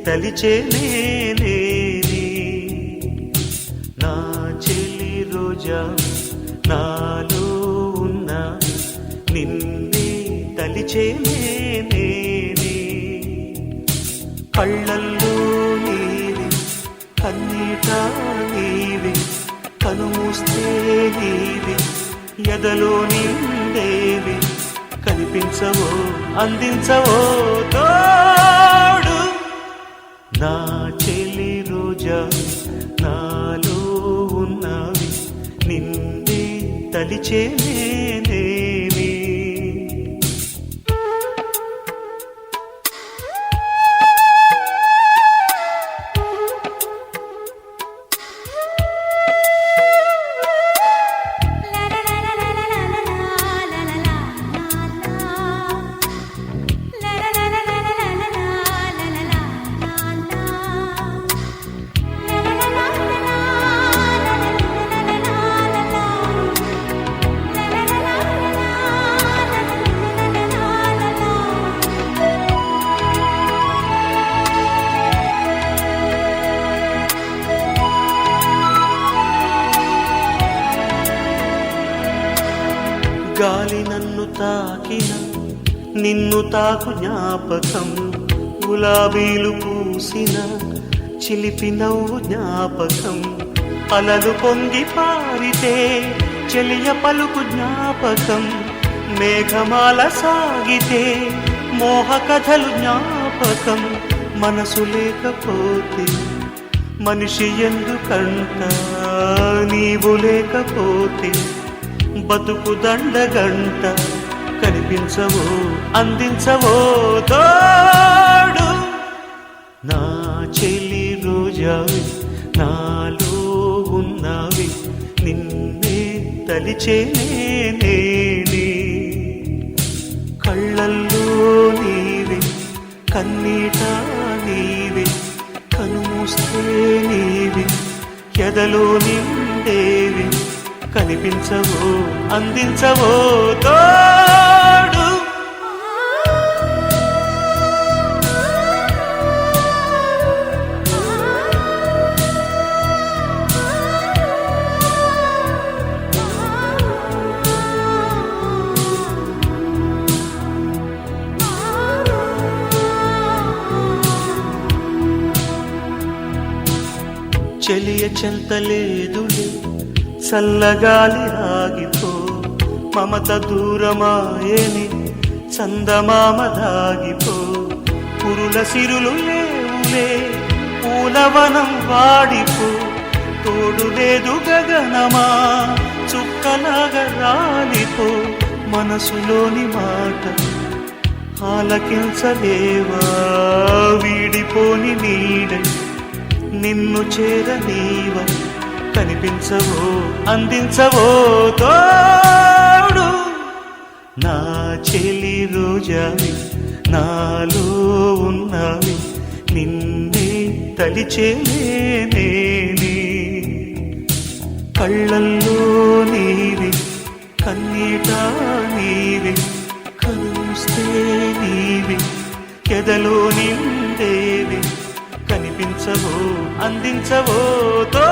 తలిచే నేనే నా చెలి రోజా నాలో ఉన్న నిన్నే తలిచే నేనే కళ్ళల్లో నీవి కన్నీట నీవి కనుమూస్తే నీవి ఎదలో నిండేవి కనిపించవో అందించవో తోడు నా చెలి రోజా నాలో ఉన్నవి నిన్నే తలిచే నేనే గాలి నన్ను తాకిన నిన్ను తాకు జ్ఞాపకం గులాబీలు పూసిన చిలిపి నవ్వు జ్ఞాపకం అలలు పొంగి పారితే చెలియ పలుకు జ్ఞాపకం మేఘమాల సాగితే మోహ కథలు జ్ఞాపకం మనసు లేకపోతే మనిషి ఎందుకంట నీవు లేకపోతే బతుకు దండగంట కనిపించవో అందించవో తోడు నా చెలి రోజావి నాలో ఉన్నవి నిన్నే తలిచే నేనే కళ్ళల్లో నీవి కన్నీట నీవి కనుమూస్తే నీవి ఎదలో నిండేవి కనిపించవో అందించవో తోడు చెలియ చెంతలేదులే చల్లగాలి ఆగిపో మమత దూరమాయని చందమామ దాగిపో పురుల సిరులు లేవులే పూలవనం వాడిపో తోడు లేదు గగనమా చుక్కలాగా రాలిపో మనసులోని మాట ఆలకించలేవా వీడిపోని నీడై నిన్ను చేరనీవా కనిపించవో అందించవో తోడు నా చెలి రోజావి నాలో ఉన్నవి నిన్నే తలిచే నేనే కళ్ళల్లో నీవి కన్నీట నీవి కనుస్తే నీవి ఎదలో నిండేవి కనిపించవో అందించవో తో